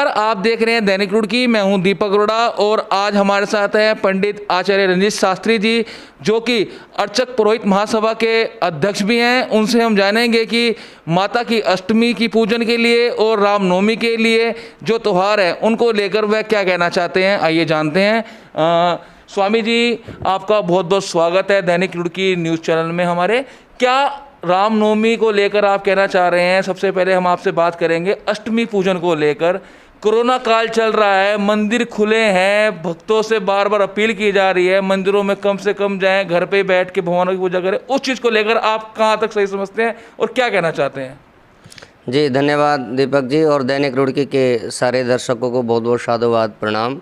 नमस्कार, आप देख रहे हैं दैनिक रुड़की। मैं हूं दीपक अरोड़ा और आज हमारे साथ हैं पंडित आचार्य रंजीत शास्त्री जी, जो कि अर्चक पुरोहित महासभा के अध्यक्ष भी हैं। उनसे हम जानेंगे कि माता की अष्टमी की पूजन के लिए और रामनवमी के लिए जो त्यौहार है उनको लेकर वह क्या कहना चाहते हैं। आइए जानते हैं। स्वामी जी, आपका बहुत बहुत स्वागत है दैनिक रुड़की न्यूज़ चैनल में हमारे। क्या रामनवमी को लेकर आप कहना चाह रहे हैं? सबसे पहले हम आपसे बात करेंगे अष्टमी पूजन को लेकर। कोरोना काल चल रहा है, मंदिर खुले हैं, भक्तों से बार बार अपील की जा रही है मंदिरों में कम से कम जाएं, घर पे बैठ के भगवानों की पूजा करें। उस चीज़ को लेकर आप कहाँ तक सही समझते हैं और क्या कहना चाहते हैं? जी धन्यवाद दीपक जी, और दैनिक रुड़की के सारे दर्शकों को बहुत बहुत साधुवाद प्रणाम।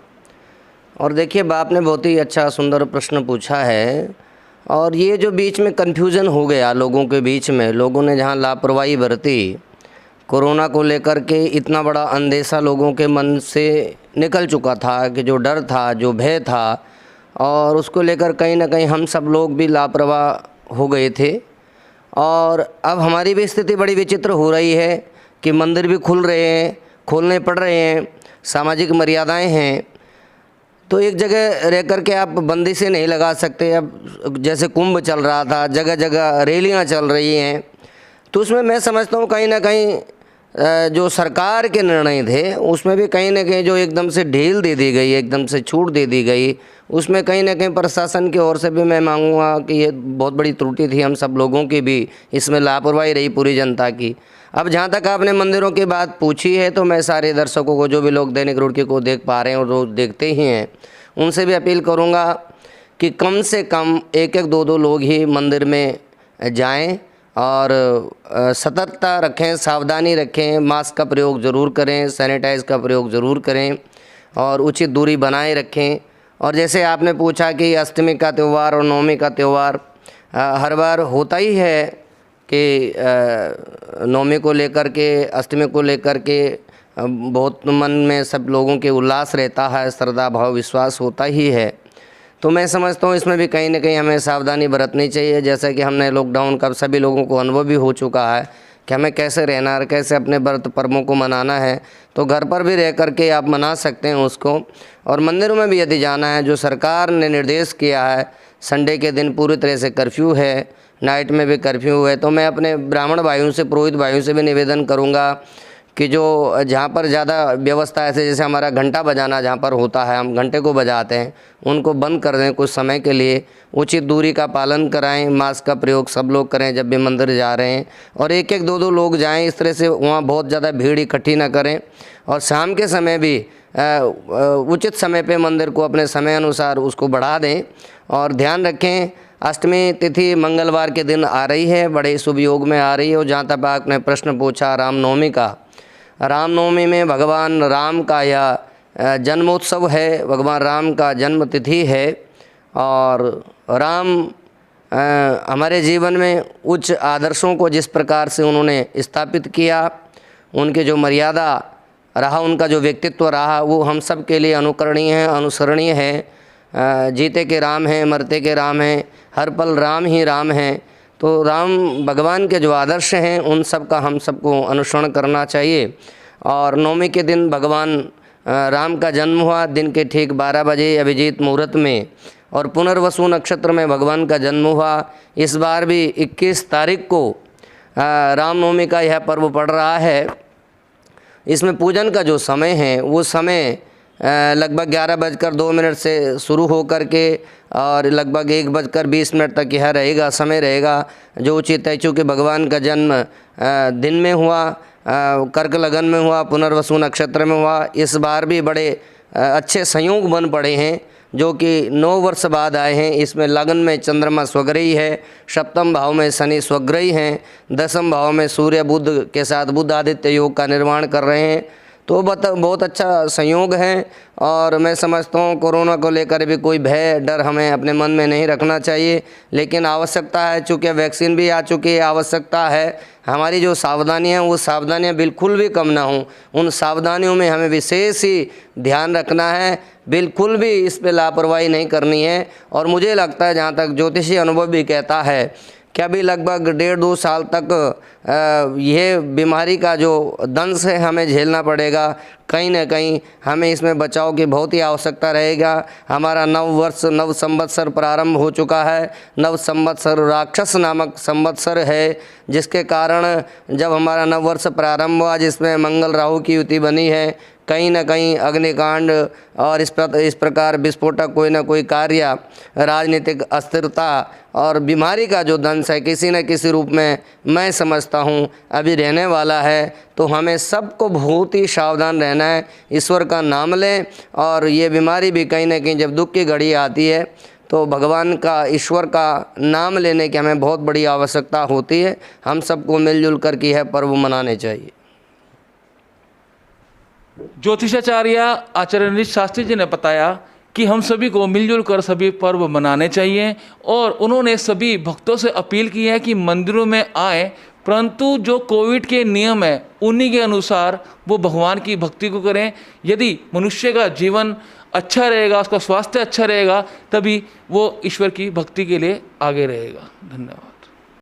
और देखिए, आपने बहुत ही अच्छा सुंदर प्रश्न पूछा है। और ये जो बीच में कन्फ्यूज़न हो गया लोगों के बीच में, लोगों ने जहाँ लापरवाही बरती, कोरोना को लेकर के इतना बड़ा अंदेशा लोगों के मन से निकल चुका था कि जो डर था, जो भय था, और उसको लेकर कहीं ना कहीं हम सब लोग भी लापरवाह हो गए थे। और अब हमारी भी स्थिति बड़ी विचित्र हो रही है कि मंदिर भी खुल रहे हैं, खोलने पड़ रहे हैं, सामाजिक मर्यादाएं हैं, तो एक जगह रह कर के आप बंदी से नहीं लगा सकते। अब जैसे कुंभ चल रहा था, जगह जगह रैलियां चल रही हैं, तो उसमें मैं समझता हूँ कहीं ना कहीं जो सरकार के निर्णय थे उसमें भी कहीं ना कहीं जो एकदम से ढील दे दी गई, एकदम से छूट दे दी गई, उसमें कहीं ना कहीं प्रशासन की ओर से भी मैं मांगूंगा कि ये बहुत बड़ी त्रुटि थी। हम सब लोगों की भी इसमें लापरवाही रही, पूरी जनता की। अब जहाँ तक आपने मंदिरों की बात पूछी है, तो मैं सारे दर्शकों को, जो भी लोग दैनिक रुड़की को देख पा रहे हैं और रोज़ देखते ही हैं, उनसे भी अपील करूँगा कि कम से कम एक एक दो लोग ही मंदिर में जाएं और सतर्कता रखें, सावधानी रखें, मास्क का प्रयोग ज़रूर करें, सैनिटाइज का प्रयोग ज़रूर करें और उचित दूरी बनाए रखें। और जैसे आपने पूछा कि अष्टमी का त्यौहार और नवमी का त्यौहार हर बार होता ही है कि नवमी को लेकर के, अष्टमी को लेकर के बहुत मन में सब लोगों के उल्लास रहता है, श्रद्धा भाव विश्वास होता ही है। तो मैं समझता हूँ इसमें भी कहीं ना कहीं हमें सावधानी बरतनी चाहिए। जैसा कि हमने लॉकडाउन का सभी लोगों को अनुभव भी हो चुका है कि हमें कैसे रहना है, कैसे अपने व्रत पर्वों को मनाना है। तो घर पर भी रह करके आप मना सकते हैं उसको, और मंदिरों में भी यदि जाना है, जो सरकार ने निर्देश किया है, संडे के दिन पूरी तरह से कर्फ्यू है, नाइट में भी कर्फ्यू है। तो मैं अपने ब्राह्मण भाइयों से, पुरोहित भाइयों से भी निवेदन करूँगा कि जो जहाँ पर ज़्यादा व्यवस्था ऐसे, जैसे हमारा घंटा बजाना जहाँ पर होता है, हम घंटे को बजाते हैं, उनको बंद कर दें कुछ समय के लिए। उचित दूरी का पालन कराएं, मास्क का प्रयोग सब लोग करें जब भी मंदिर जा रहे हैं, और एक एक दो लोग जाएं। इस तरह से वहाँ बहुत ज़्यादा भीड़ इकट्ठी ना करें। और शाम के समय भी उचित समय पर मंदिर को अपने समय अनुसार उसको बढ़ा दें। और ध्यान रखें, अष्टमी तिथि मंगलवार के दिन आ रही है, बड़े शुभ योग में आ रही है। और जहाँ तक आपने प्रश्न पूछा रामनवमी का, रामनवमी में भगवान राम का यह जन्मोत्सव है, भगवान राम का जन्म तिथि है। और राम हमारे जीवन में उच्च आदर्शों को जिस प्रकार से उन्होंने स्थापित किया, उनके जो मर्यादा रहा, उनका जो व्यक्तित्व रहा, वो हम सब के लिए अनुकरणीय है, अनुसरणीय है। जीते के राम हैं, मरते के राम हैं, हर पल राम ही राम हैं। तो राम भगवान के जो आदर्श हैं उन सब का हम सबको अनुसरण करना चाहिए। और नवमी के दिन भगवान राम का जन्म हुआ, दिन के ठीक 12 बजे अभिजीत मुहूर्त में, और पुनर्वसु नक्षत्र में भगवान का जन्म हुआ। इस बार भी 21 तारीख को रामनवमी का यह पर्व पड़ रहा है। इसमें पूजन का जो समय है वो समय लगभग 11:02 से शुरू हो कर के और लगभग 1:20 तक यह रहेगा, समय रहेगा जो उचित है। चूँकि भगवान का जन्म दिन में हुआ, कर्क लगन में हुआ, पुनर्वसु नक्षत्र में हुआ। इस बार भी बड़े अच्छे संयोग बन पड़े हैं, जो कि 9 वर्ष बाद आए हैं। इसमें लगन में चंद्रमा स्वग्रही है, सप्तम भाव में शनि स्वग्रही हैं, दसम भाव में सूर्य बुध के साथ बुध आदित्य योग का निर्माण कर रहे हैं। तो बहुत अच्छा संयोग है। और मैं समझता हूँ कोरोना को लेकर भी कोई भय डर हमें अपने मन में नहीं रखना चाहिए, लेकिन आवश्यकता है, चूँकि वैक्सीन भी आ चुकी है, आवश्यकता है हमारी जो सावधानियाँ हैं वो सावधानियाँ बिल्कुल भी कम ना हों। उन सावधानियों में हमें विशेष ही ध्यान रखना है, बिल्कुल भी इस पे लापरवाही नहीं करनी है। और मुझे लगता है, जहाँ तक ज्योतिषी अनुभव भी कहता है, कि अभी लगभग 1.5-2 साल तक यह बीमारी का जो दंश है हमें झेलना पड़ेगा। कहीं ना कहीं हमें इसमें बचाव की बहुत ही आवश्यकता रहेगा। हमारा नव वर्ष नव संवत्सर प्रारंभ हो चुका है। नव संवत्सर राक्षस नामक संवत्सर है, जिसके कारण जब हमारा नव वर्ष प्रारंभ हुआ, जिसमें मंगल राहु की युति बनी है, कहीं ना कहीं अग्निकांड और इस प्रकार विस्फोटक कोई ना कोई कार्य, राजनीतिक अस्थिरता और बीमारी का जो दंश है किसी न किसी रूप में मैं समझता हूँ अभी रहने वाला है। तो हमें सबको बहुत ही सावधान रहना है, ईश्वर का नाम लें। और ये बीमारी भी कहीं ना कहीं जब दुख की घड़ी आती है तो भगवान का, ईश्वर का नाम लेने की हमें बहुत बड़ी आवश्यकता होती है। हम सबको मिलजुल कर के यह पर्व मनाने चाहिए। ज्योतिषाचार्य आचार्य रणजीत शास्त्री जी ने बताया कि हम सभी को मिलजुल कर सभी पर्व मनाने चाहिए, और उन्होंने सभी भक्तों से अपील की है कि मंदिरों में आए, परंतु जो कोविड के नियम है उन्हीं के अनुसार वो भगवान की भक्ति को करें। यदि मनुष्य का जीवन अच्छा रहेगा, उसका स्वास्थ्य अच्छा रहेगा, तभी वो ईश्वर की भक्ति के लिए आगे रहेगा। धन्यवाद।